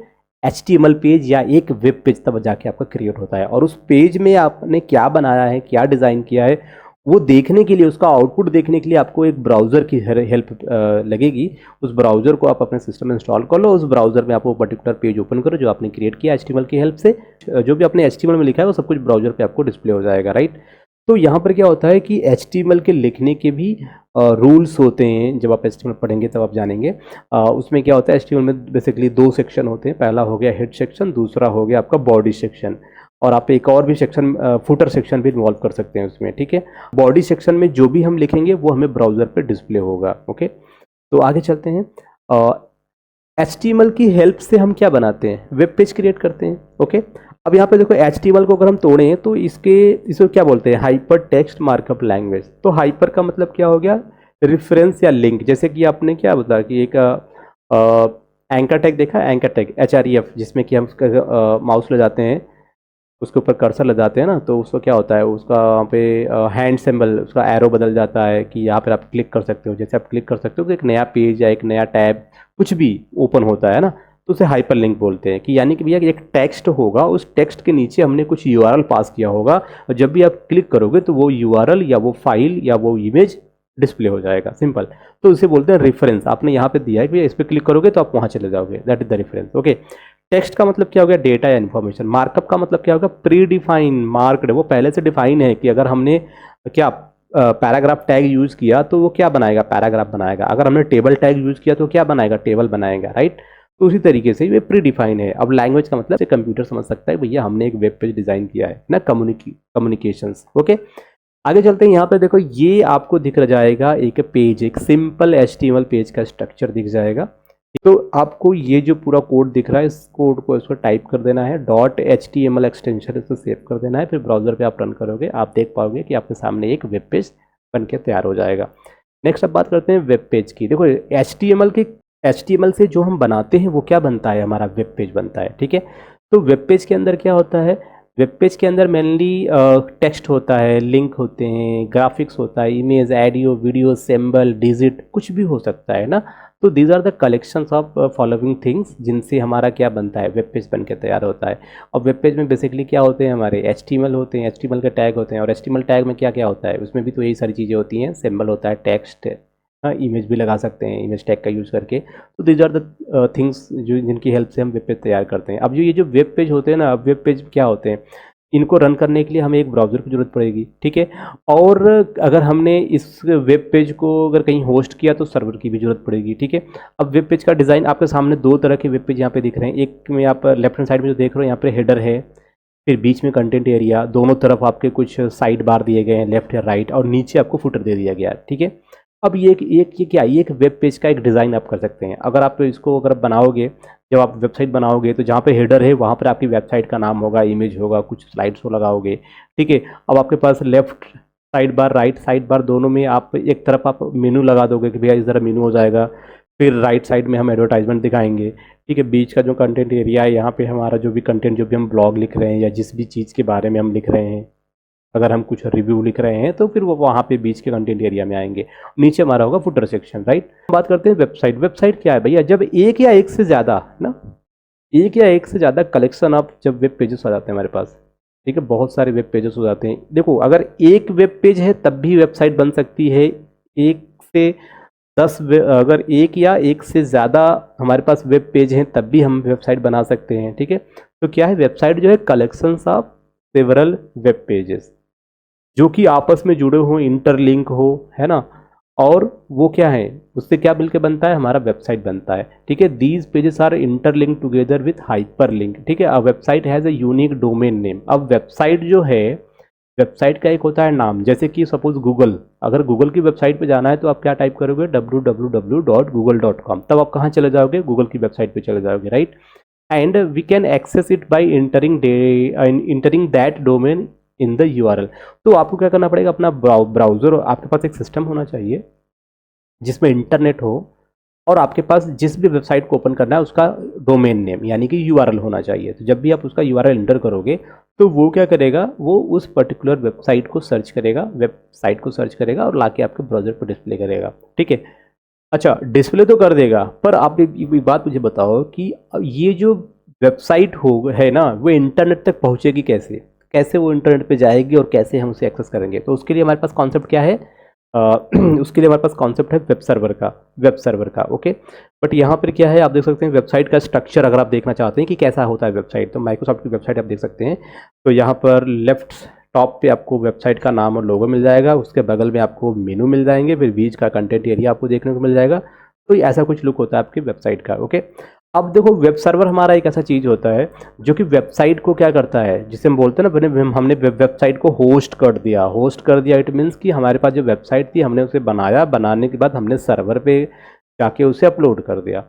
HTML पेज या एक वेब पेज, तब जाके आपका क्रिएट होता है। और उस पेज में आपने क्या बनाया है, क्या डिज़ाइन किया है, वो देखने के लिए, उसका आउटपुट देखने के लिए आपको एक ब्राउज़र की हेल्प लगेगी। उस ब्राउज़र को आप अपने सिस्टम में इंस्टॉल कर लो, उस ब्राउज़र में आप वो पर्टिकुलर पेज ओपन करो जो आपने क्रिएट किया HTML की हेल्प से। जो भी आपने HTML में लिखा है वो सब कुछ ब्राउज़र पे आपको डिस्प्ले हो जाएगा, राइट। तो यहाँ पर क्या होता है कि HTML के लिखने के भी रूल्स होते हैं। जब आप HTML पढ़ेंगे तब आप जानेंगे। उसमें क्या होता है, HTML में बेसिकली दो सेक्शन होते हैं। पहला हो गया हेड सेक्शन, दूसरा हो गया आपका बॉडी सेक्शन, और आप एक और भी सेक्शन, फुटर सेक्शन भी इन्वॉल्व कर सकते हैं उसमें, ठीक है। बॉडी सेक्शन में जो भी हम लिखेंगे वो हमें ब्राउज़र पे डिस्प्ले होगा। ओके, तो आगे चलते हैं। HTML की हेल्प से हम क्या बनाते हैं, वेब पेज क्रिएट करते हैं। ओके, अब यहाँ पे देखो HTML को अगर हम तोड़ें तो इसको क्या बोलते हैं, हाइपर टेक्स्ट मार्कअप लैंग्वेज। तो हाइपर का मतलब क्या हो गया, रेफरेंस या लिंक। जैसे कि आपने क्या बताया कि एक एंकर टैग देखा, एंकर टैग HREF, जिसमें कि हम उसका माउस ले जाते हैं, उसके ऊपर कर्सर ले जाते हैं ना, तो उसको क्या होता है, उसका वहाँ पे हैंड सिंबल, उसका एरो बदल जाता है कि यहाँ पर आप क्लिक कर सकते हो। जैसे आप क्लिक कर सकते हो तो एक नया पेज या एक नया टैब कुछ भी ओपन होता है ना, तो उसे हाइपर लिंक बोलते हैं। कि यानी कि भैया एक टेक्स्ट होगा, उस टेक्स्ट के नीचे हमने कुछ URL पास किया होगा, और जब भी आप क्लिक करोगे तो वो URL या वो फाइल या वो इमेज डिस्प्ले हो जाएगा, सिंपल। तो उसे बोलते हैं रेफरेंस। आपने यहाँ पे दिया है कि इस पर क्लिक करोगे तो आप वहाँ चले जाओगे, that is the reference. Okay, text का मतलब क्या हो गया, डेटा या इन्फॉर्मेशन। मार्कअप का मतलब क्या होगा, प्री डिफाइन, मार्क्ड, वो पहले से डिफाइन है कि अगर हमने क्या पैराग्राफ टैग यूज़ किया तो वो क्या बनाएगा, पैराग्राफ बनाएगा। अगर हमने टेबल टैग यूज़ किया तो क्या बनाएगा, टेबल बनाएगा, राइट। तो उसी तरीके से ये प्री डिफाइन है। अब लैंग्वेज का मतलब कंप्यूटर समझ सकता है भैया हमने एक वेब पेज डिज़ाइन किया है ना, कम्युनिकेशंस। ओके, आगे चलते हैं। यहाँ पे देखो ये आपको दिख जाएगा एक पेज, एक सिंपल HTML पेज का स्ट्रक्चर दिख जाएगा। तो आपको ये जो पूरा कोड दिख रहा है, इस कोड को इसको टाइप कर देना है, .html एक्सटेंशन इसे सेव कर देना है। फिर ब्राउज़र पे आप रन करोगे, आप देख पाओगे कि आपके सामने एक वेब पेज बन के तैयार हो जाएगा। नेक्स्ट अब बात करते हैं वेब पेज की। देखो HTML से जो हम बनाते हैं वो क्या बनता है, हमारा वेब पेज बनता है, ठीक है। तो वेब पेज के अंदर क्या होता है, वेब पेज के अंदर मेनली टेक्स्ट होता है, लिंक होते हैं, ग्राफिक्स होता है, image, audio, video, symbol, digit, कुछ भी हो सकता है ना। तो these are the collections of following things, जिनसे हमारा क्या बनता है, वेब पेज बन के तैयार होता है। और वेब पेज में बेसिकली क्या होते हैं, हमारे HTML होते हैं, HTML के टैग होते हैं। और HTML टैग में क्या क्या होता है, उसमें भी तो यही सारी चीज़ें होती हैं, सिंबल होता है, टेक्स्ट, इमेज भी लगा सकते हैं, इमेज टैग का यूज़ करके। तो दीज आर द थिंग्स जो जिनकी हेल्प से हम वेब पेज तैयार करते हैं। अब जो ये जो वेब पेज होते हैं ना, अब वेब पेज क्या होते हैं, इनको रन करने के लिए हमें एक ब्राउज़र की ज़रूरत पड़ेगी, ठीक है। और अगर हमने इस वेब पेज को अगर कहीं होस्ट किया तो सर्वर की भी ज़रूरत पड़ेगी, ठीक है। अब वेब पेज का डिज़ाइन आपके सामने दो तरह के वेब पेज यहाँ पे दिख रहे हैं। एक में आप लेफ्ट हैंड साइड में जो देख रहे हो, यहाँ पे हेडर है, फिर बीच में कंटेंट एरिया, दोनों तरफ आपके कुछ साइड बार दिए गए हैं, लेफ्ट या राइट, और नीचे आपको फुटर दे दिया गया है, ठीक है। अब ये क्या, ये एक वेब पेज का एक डिज़ाइन आप कर सकते हैं। अगर आप इसको अगर बनाओगे, जब आप वेबसाइट बनाओगे तो जहाँ पे हेडर है वहाँ पर आपकी वेबसाइट का नाम होगा, इमेज होगा, कुछ स्लाइड्स हो लगाओगे, ठीक है। अब आपके पास left side bar, right side bar, दोनों में आप एक तरफ आप मेनू लगा दोगे कि भैया इस तरह मेनू हो जाएगा। फिर राइट साइड में हम एडवर्टाइजमेंट दिखाएंगे, ठीक है। बीच का जो कंटेंट एरिया है, यहाँ पे हमारा जो भी कंटेंट, जो भी हम ब्लॉग लिख रहे हैं या जिस भी चीज़ के बारे में हम लिख रहे हैं, अगर हम कुछ रिव्यू लिख रहे हैं तो फिर वो वहाँ पे बीच के कंटेंट एरिया में आएंगे। नीचे हमारा होगा फुटर सेक्शन, राइट। बात करते हैं वेबसाइट। वेबसाइट क्या है भैया? जब एक या एक से ज़्यादा ना, एक या एक से ज़्यादा कलेक्शन ऑफ जब वेब पेजेस आ जाते हैं हमारे पास, ठीक है, बहुत सारे वेब पेजेस हो जाते हैं। देखो, अगर एक वेब पेज है तब भी वेबसाइट बन सकती है, एक से 10 अगर एक या एक से ज़्यादा हमारे पास वेब पेज हैं तब भी हम वेबसाइट बना सकते हैं, ठीक है। तो क्या है, वेबसाइट जो है collections of several web pages जो कि आपस में जुड़े हों, इंटरलिंक हो, है ना। और वो क्या है, उससे क्या मिलकर बनता है, हमारा वेबसाइट बनता है, ठीक है। These pages are interlink together with hyper link, ठीक है। A website has a unique domain name. अब वेबसाइट जो है, वेबसाइट का एक होता है नाम, जैसे कि सपोज गूगल, अगर गूगल की वेबसाइट पे जाना है तो आप क्या टाइप करोगे, www.google.com, तब आप कहाँ चले जाओगे, गूगल की वेबसाइट पे चले जाओगे, right. And we can access it by entering that domain in the URL। तो आपको क्या करना पड़ेगा, अपना ब्राउज़र, आपके पास एक सिस्टम होना चाहिए जिसमें इंटरनेट हो, और आपके पास जिस भी वेबसाइट को ओपन करना है उसका डोमेन नेम यानी कि URL होना चाहिए। तो जब भी आप उसका URL एंटर करोगे तो वो क्या करेगा, वो उस पर्टिकुलर वेबसाइट को सर्च करेगा और लाके आपके ब्राउज़र पर डिस्प्ले करेगा, ठीक है। अच्छा, डिस्प्ले तो कर देगा, पर आप एक बात मुझे बताओ कि ये जो वेबसाइट हो है ना, वो इंटरनेट तक पहुंचेगी कैसे, कैसे वो इंटरनेट पे जाएगी और कैसे हम उसे एक्सेस करेंगे। तो उसके लिए हमारे पास कॉन्सेप्ट क्या है, उसके लिए हमारे पास कॉन्सेप्ट है वेब सर्वर का, ओके। बट यहाँ पर क्या है, आप देख सकते हैं वेबसाइट का स्ट्रक्चर, अगर आप देखना चाहते हैं कि कैसा होता है वेबसाइट, तो माइक्रोसॉफ्ट की वेबसाइट आप देख सकते हैं। तो यहाँ पर लेफ्ट टॉप पे आपको वेबसाइट का नाम और लोगो मिल जाएगा, उसके बगल में आपको मेनू मिल जाएंगे, फिर बीच का कंटेंट एरिया आपको देखने को मिल जाएगा। तो ऐसा कुछ लुक होता है आपकी वेबसाइट का, ओके। अब देखो, वेब सर्वर हमारा एक ऐसा चीज़ होता है जो कि वेबसाइट को क्या करता है, जिसे हम बोलते हैं ना, हमने वेबसाइट को होस्ट कर दिया। इट मीन्स कि हमारे पास जो वेबसाइट थी हमने उसे बनाया, बनाने के बाद हमने सर्वर पे जाके उसे अपलोड कर दिया,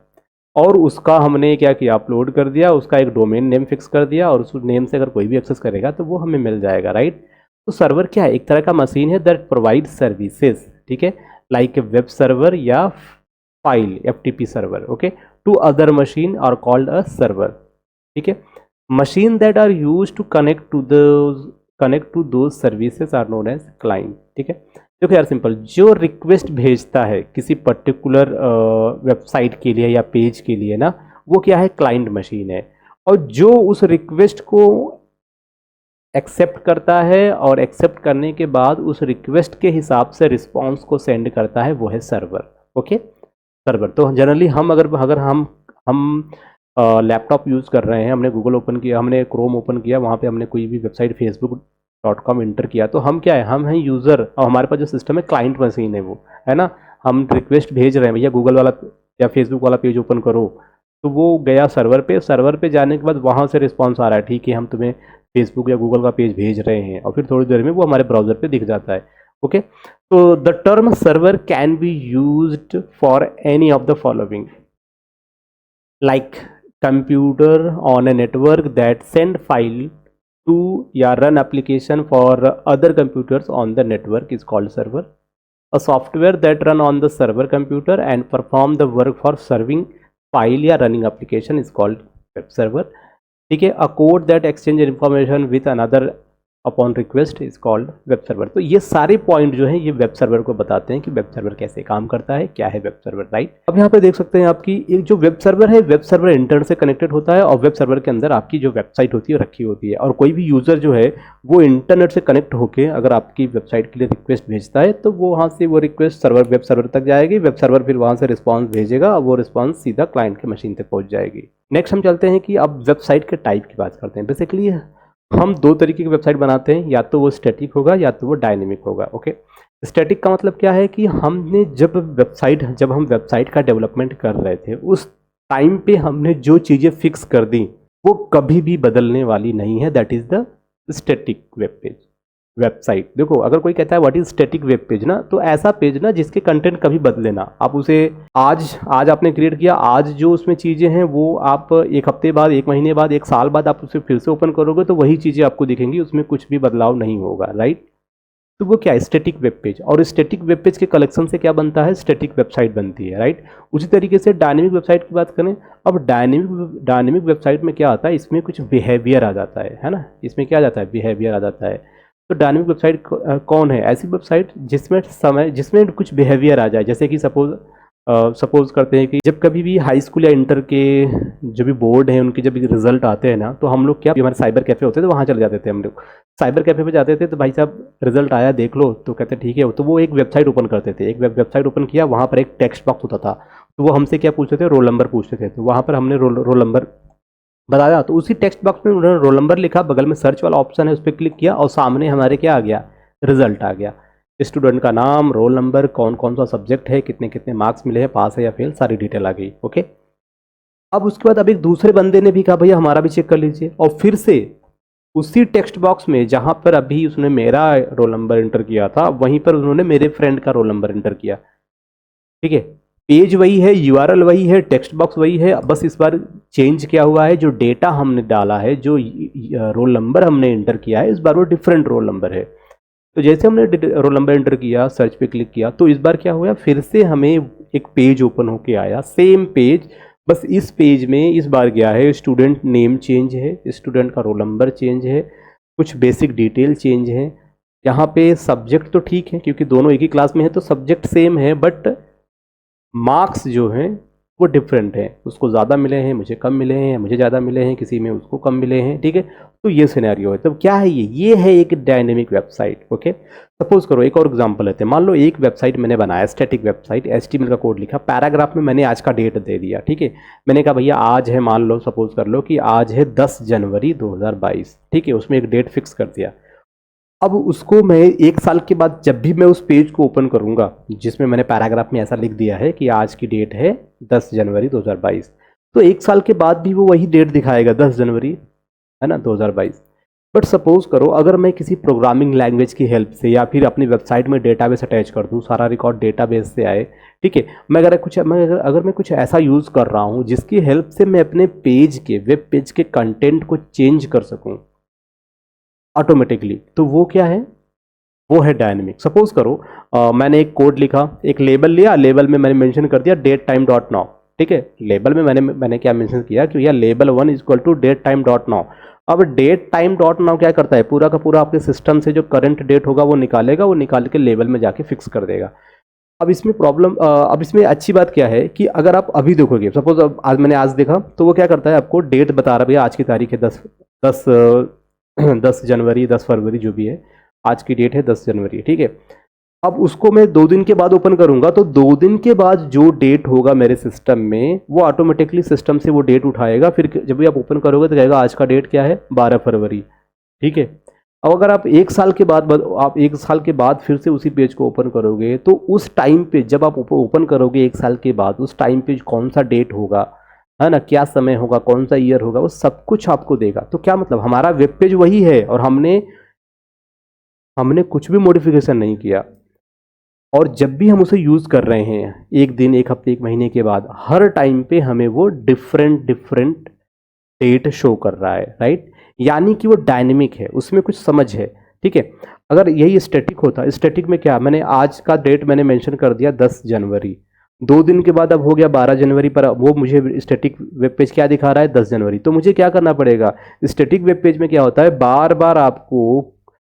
और उसका हमने क्या किया, अपलोड कर दिया, उसका एक डोमेन नेम फिक्स कर दिया, और उस नेम से अगर कोई भी एक्सेस करेगा तो वो हमें मिल जाएगा, राइट। तो सर्वर क्या है, एक तरह का मशीन है दैट प्रोवाइड सर्विसेज, ठीक है, लाइक ए वेब सर्वर या file FTP server, okay, to other machine are called a server, ठीक है। Machine that are use to connect to those services are known as client, ठीक है। देखो यार, simple, जो रिक्वेस्ट भेजता है किसी पर्टिकुलर वेबसाइट के लिए या पेज के लिए ना, वो क्या है, क्लाइंट मशीन है। और जो उस रिक्वेस्ट को एक्सेप्ट करता है और एक्सेप्ट करने के बाद उस रिक्वेस्ट के हिसाब से रिस्पॉन्स को सेंड करता है, वो है सर्वर, ओके। सर्वर तो जनरली हम अगर हम लैपटॉप यूज़ कर रहे हैं, हमने गूगल ओपन किया, हमने क्रोम ओपन किया, वहाँ पे हमने कोई भी वेबसाइट facebook.com इंटर किया, तो हम क्या है, हम हैं यूज़र, और हमारे पास जो सिस्टम है क्लाइंट मशीन है वो, है ना। हम रिक्वेस्ट भेज रहे हैं, भैया गूगल वाला या फेसबुक वाला पेज ओपन करो, तो वो गया सर्वर पे जाने के बाद वहाँ से रिस्पॉन्स आ रहा है, ठीक है, हम तुम्हें फेसबुक या गूगल का पेज भेज रहे हैं, और फिर थोड़ी देर में वो हमारे ब्राउज़र पे दिख जाता है, ओके। तो the term server can be used for any of the following, like computer on a network that send file to या run application for other computers on the network is called server. A software that run on the server computer and perform the work for serving file या running application is called web server, ठीक है। A code that exchange information with another upon request is called web server। तो ये सारे point जो हैं ये web server को बताते हैं कि वेब सर्वर कैसे काम करता है, क्या है वेब सर्वर, राइट। अब यहाँ पे देख सकते हैं आपकी एक जो वेब सर्वर है, वेब सर्वर इंटरनेट से कनेक्टेड होता है, और वेब सर्वर के अंदर आपकी जो वेबसाइट होती है रखी होती है, और कोई भी यूज़र जो है वो इंटरनेट से कनेक्ट होकर अगर आपकी वेबसाइट के लिए रिक्वेस्ट भेजता है तो वो वहाँ से वो रिक्वेस्ट वेब सर्वर तक जाएगी, वेब सर्वर फिर वहाँ से रिस्पॉन्स भेजेगा, और वो रिस्पॉन्स सीधा क्लाइंट की मशीन तक पहुँच जाएगी। नेक्स्ट हम चलते हैं कि अब वेबसाइट के टाइप की बात करते हैं। बेसिकली हम दो तरीके की वेबसाइट बनाते हैं, या तो वो स्टैटिक होगा या तो वो डायनेमिक होगा, ओके। स्टैटिक का मतलब क्या है कि जब हम वेबसाइट का डेवलपमेंट कर रहे थे उस टाइम पे हमने जो चीज़ें फिक्स कर दी वो कभी भी बदलने वाली नहीं है, that is the static website. देखो, अगर कोई कहता है what is static web page ना, तो ऐसा पेज ना जिसके कंटेंट कभी बदले ना, आप उसे आज आपने क्रिएट किया, आज जो उसमें चीज़ें हैं वो आप एक हफ्ते बाद, एक महीने बाद, एक साल बाद आप उसे फिर से ओपन करोगे तो वही चीज़ें आपको दिखेंगी, उसमें कुछ भी बदलाव नहीं होगा, राइट। तो वो क्या है, स्टैटिक वेब पेज। और स्टैटिक वेब पेज के कलेक्शन से क्या बनता है, स्टैटिक वेबसाइट बनती है, राइट। उसी तरीके से डायनेमिक वेबसाइट की बात करें, अब डायनेमिक वेबसाइट में क्या आता है, इसमें कुछ बिहेवियर आ जाता है ना, इसमें क्या आ जाता है, बिहेवियर आ जाता है। तो डायनेमिक वेबसाइट कौन है, ऐसी वेबसाइट जिसमें कुछ बिहेवियर आ जाए। जैसे कि सपोज करते हैं कि जब कभी भी हाई स्कूल या इंटर के जो भी बोर्ड हैं उनके जब रिजल्ट आते हैं ना, तो हम लोग क्या, हमारे साइबर कैफे होते थे, वहाँ चले जाते थे हम लोग। साइबर कैफे पे जाते थे तो भाई साहब रिजल्ट आया देख लो, तो कहते ठीक है। तो वो एक वेबसाइट ओपन करते थे, एक वेबसाइट ओपन किया, वहाँ पर एक टेक्स्ट बॉक्स होता था। तो वो हमसे क्या पूछते थे, रोल नंबर पूछते थे। तो वहाँ पर हमने रोल नंबर बताया, तो उसी टेक्स्ट बॉक्स में उन्होंने रोल नंबर लिखा, बगल में सर्च वाला ऑप्शन है उस पर क्लिक किया और सामने हमारे क्या आ गया, रिजल्ट आ गया। स्टूडेंट का नाम, रोल नंबर, कौन कौन सा सब्जेक्ट है, कितने कितने मार्क्स मिले हैं, पास है या फेल, सारी डिटेल आ गई। ओके, अब उसके बाद अब एक दूसरे बंदे ने भी कहा भैया हमारा भी चेक कर लीजिए, और फिर से उसी टेक्स्ट बॉक्स में जहां पर अभी उसने मेरा रोल नंबर एंटर किया था, वहीं पर उन्होंने मेरे फ्रेंड का रोल नंबर एंटर किया। ठीक है, पेज वही है, यूआरएल वही है, टेक्स्ट बॉक्स वही है, बस इस बार चेंज क्या हुआ है, जो डेटा हमने डाला है, जो रोल नंबर हमने एंटर किया है, इस बार वो डिफरेंट रोल नंबर है। तो जैसे हमने रोल नंबर एंटर किया, सर्च पे क्लिक किया, तो इस बार क्या हुआ, फिर से हमें एक पेज ओपन होके आया, सेम पेज। बस इस पेज में इस बार गया है, स्टूडेंट नेम चेंज है, स्टूडेंट का रोल नंबर चेंज है, कुछ बेसिक डिटेल चेंज है। यहाँ पे सब्जेक्ट तो ठीक है क्योंकि दोनों एक ही क्लास में है, तो सब्जेक्ट सेम है, बट मार्क्स जो हैं वो डिफरेंट हैं। उसको ज़्यादा मिले हैं, मुझे कम मिले हैं, मुझे ज़्यादा मिले हैं, किसी में उसको कम मिले हैं। ठीक है, तो ये सिनेरियो है। तो क्या है, ये है एक डायनेमिक वेबसाइट। ओके, सपोज करो एक और एग्जांपल लेते हैं। मान लो एक वेबसाइट मैंने बनाया, स्टैटिक वेबसाइट, HTML का कोड लिखा, पैराग्राफ में मैंने आज का डेट दे दिया। ठीक है, मैंने कहा भैया आज है, मान लो सपोज कर लो कि आज है 10 जनवरी 2022। ठीक है, उसमें एक डेट फिक्स कर दिया। अब उसको मैं एक साल के बाद जब भी मैं उस पेज को ओपन करूंगा, जिसमें मैंने पैराग्राफ में ऐसा लिख दिया है कि आज की डेट है 10 जनवरी 2022, तो एक साल के बाद भी वो वही डेट दिखाएगा, 10 जनवरी, है ना, 2022। बट सपोज करो अगर मैं किसी प्रोग्रामिंग लैंग्वेज की हेल्प से या फिर अपनी वेबसाइट में डेटाबेस अटैच कर दूं, सारा रिकॉर्ड डेटाबेस से आए। ठीक है, अगर मैं कुछ ऐसा यूज़ कर रहा हूं जिसकी हेल्प से मैं अपने पेज के, वेब पेज के कंटेंट को चेंज कर सकूं ऑटोमेटिकली, तो वो क्या है, वो है डायनेमिक। सपोज करो मैंने एक कोड लिखा, एक लेबल लिया, लेबल में मैंने मेंशन कर दिया डेट टाइम डॉट नाउ। ठीक है, लेबल में मैंने क्या मेंशन किया कि भैया label 1 is equal to date time dot now. अब डेट टाइम डॉट नाउ क्या करता है, पूरा का पूरा आपके सिस्टम से जो करंट डेट होगा वो निकालेगा, वो निकाल के लेबल में जाके फिक्स कर देगा। अब इसमें अच्छी बात क्या है कि अगर आप अभी देखोगे, सपोज आज देखा, तो वो क्या करता है, आपको डेट बता रहा है, भैया आज की तारीख है 10 10 जनवरी, 10 फरवरी, जो भी है, आज की डेट है 10 जनवरी। ठीक है, अब उसको मैं 2 दिन के बाद ओपन करूंगा, तो 2 दिन के बाद जो डेट होगा मेरे सिस्टम में, वो ऑटोमेटिकली सिस्टम से वो डेट उठाएगा। फिर जब भी आप ओपन करोगे तो कहेगा आज का डेट क्या है, 12 फरवरी। ठीक है, अब अगर आप एक साल के बाद फिर से उसी पेज को ओपन करोगे, तो उस टाइम पे जब आप ओपन करोगे एक साल के बाद, उस टाइम पे कौन सा डेट होगा, है ना, क्या समय होगा, कौन सा ईयर होगा, वो सब कुछ आपको देगा। तो क्या मतलब, हमारा वेब पेज वही है और हमने कुछ भी मॉडिफिकेशन नहीं किया। और जब भी हम उसे यूज़ कर रहे हैं, एक दिन, एक हफ्ते, एक महीने के बाद, हर टाइम पे हमें वो डिफरेंट डेट शो कर रहा है, राइट। यानी कि वो डायनेमिक है, उसमें कुछ समझ है। ठीक है, अगर यही स्टैटिक होता, स्टैटिक में क्या, मैंने आज का डेट मैंने मेंशन कर दिया 10 जनवरी, 2 दिन के बाद अब हो गया 12 जनवरी, पर वो मुझे स्टैटिक वेब पेज क्या दिखा रहा है, 10 जनवरी। तो मुझे क्या करना पड़ेगा, स्टैटिक वेब पेज में क्या होता है, बार बार आपको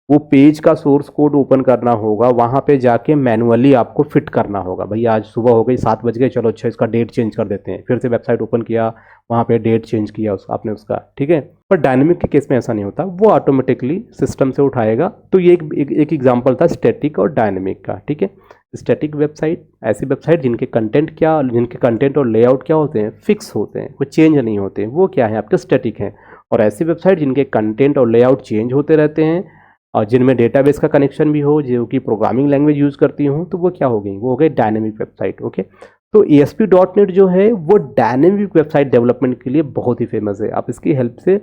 वो पेज का सोर्स कोड ओपन करना होगा, वहाँ पे जाके मैनुअली आपको फिट करना होगा। भैया आज सुबह हो गई, 7 बज गए, चलो अच्छा इसका डेट चेंज कर देते हैं, फिर से वेबसाइट ओपन किया, वहाँ पे डेट चेंज किया आपने उसका। ठीक है, पर डायनेमिक के केस में ऐसा नहीं होता, वो ऑटोमेटिकली सिस्टम से उठाएगा। तो ये एक एग्जाम्पल था स्टैटिक और डायनेमिक का। ठीक है, स्टैटिक वेबसाइट, ऐसी वेबसाइट जिनके कंटेंट और लेआउट क्या होते हैं, फिक्स होते हैं, वो चेंज नहीं होते, वो क्या है, आपके स्टैटिक हैं। और ऐसी वेबसाइट जिनके कंटेंट और लेआउट चेंज होते रहते हैं और जिनमें डेटाबेस का कनेक्शन भी हो, जो कि प्रोग्रामिंग लैंग्वेज यूज़ करती हूँ, तो वो क्या हो गई, वो हो गई डायनेमिक वेबसाइट। ओके, तो ASP.NET जो है वो डायनेमिक वेबसाइट डेवलपमेंट के लिए बहुत ही फेमस है। आप इसकी हेल्प से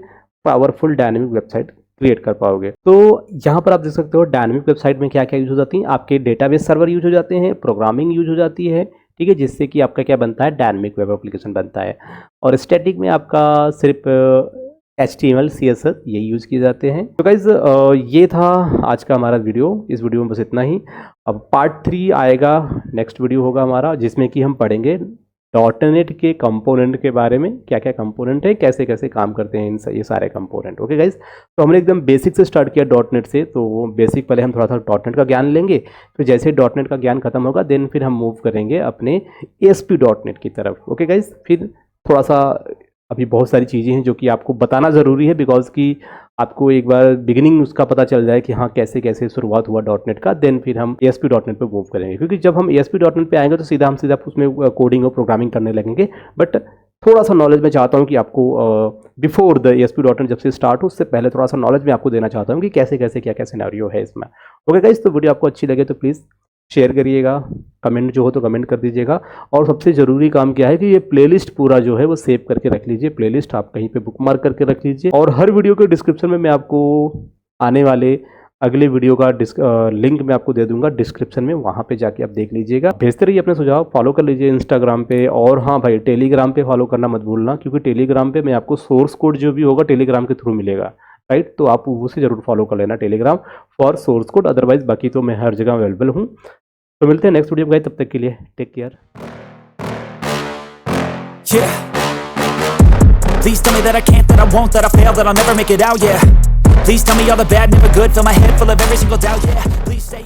पावरफुल डायनेमिक वेबसाइट क्रिएट कर पाओगे। तो यहाँ पर आप देख सकते हो डायनेमिक वेबसाइट में क्या क्या यूज हो जाती हैं, आपके डेटाबेस सर्वर यूज हो जाते हैं, प्रोग्रामिंग यूज हो जाती है। ठीक है, जिससे कि आपका क्या बनता है, डायनेमिक वेब एप्लीकेशन बनता है। और स्टैटिक में आपका सिर्फ HTML CSS यही यूज़ किए जाते हैं। तो गाइज़ ये था आज का हमारा वीडियो। इस वीडियो में बस इतना ही। अब पार्ट 3 आएगा, नेक्स्ट वीडियो होगा हमारा, जिसमें कि हम पढ़ेंगे .NET के कंपोनेंट के बारे में, क्या क्या कंपोनेंट है, कैसे कैसे काम करते हैं ये सारे कंपोनेंट। ओके गाइज, तो हमने एकदम बेसिक से स्टार्ट किया .NET से, तो बेसिक पहले हम थोड़ा सा .NET का ज्ञान लेंगे, फिर जैसे .NET का ज्ञान खत्म होगा देन फिर हम मूव करेंगे अपने ASP.NET की तरफ। ओके गाइज, फिर थोड़ा सा अभी बहुत सारी चीज़ें हैं जो कि आपको बताना ज़रूरी है, बिकॉज कि आपको एक बार बिगिनिंग उसका पता चल जाए कि हाँ कैसे कैसे शुरुआत हुआ .NET का, देन फिर हम ASP.NET पे मूव करेंगे। क्योंकि जब हम ASP.NET पे आएंगे तो सीधा उसमें कोडिंग और प्रोग्रामिंग करने लगेंगे। बट थोड़ा सा नॉलेज मैं चाहता हूँ कि आपको बिफोर द ASP.NET जब से स्टार्ट हो उससे पहले थोड़ा सा नॉलेज मैं आपको देना चाहता हूँ कि कैसे कैसे क्या क्या सिनेरियो है इसमें। ओके गाइस, तो वीडियो आपको अच्छी लगे तो प्लीज़ शेयर करिएगा, कमेंट जो हो तो कमेंट कर दीजिएगा, और सबसे ज़रूरी काम क्या है कि ये प्लेलिस्ट पूरा जो है वो सेव करके रख लीजिए। प्लेलिस्ट आप कहीं पे बुकमार्क करके रख लीजिए, और हर वीडियो के डिस्क्रिप्शन में मैं आपको आने वाले अगले वीडियो का लिंक मैं आपको दे दूंगा डिस्क्रिप्शन में, वहाँ पे जाके आप देख लीजिएगा। भेजते रहिए अपने सुझाव, फॉलो कर लीजिए इंस्टाग्राम पे, और हाँ भाई टेलीग्राम पे फॉलो करना मत भूलना, क्योंकि टेलीग्राम पे मैं आपको सोर्स कोड जो भी होगा टेलीग्राम के थ्रू मिलेगा, राइट। तो आप उसे जरूर फॉलो कर लेना Telegram for source code, otherwise बाकी तो मैं हर जगह अवेलेबल हूँ। तो मिलते हैं नेक्स्ट वीडियो में, तब तक के लिए take care. Please tell me that I can't, that I won't, that I fail, that I'll never make it out, yeah. Please tell me all the bad, never good, fill my head full of every single doubt, yeah. Please say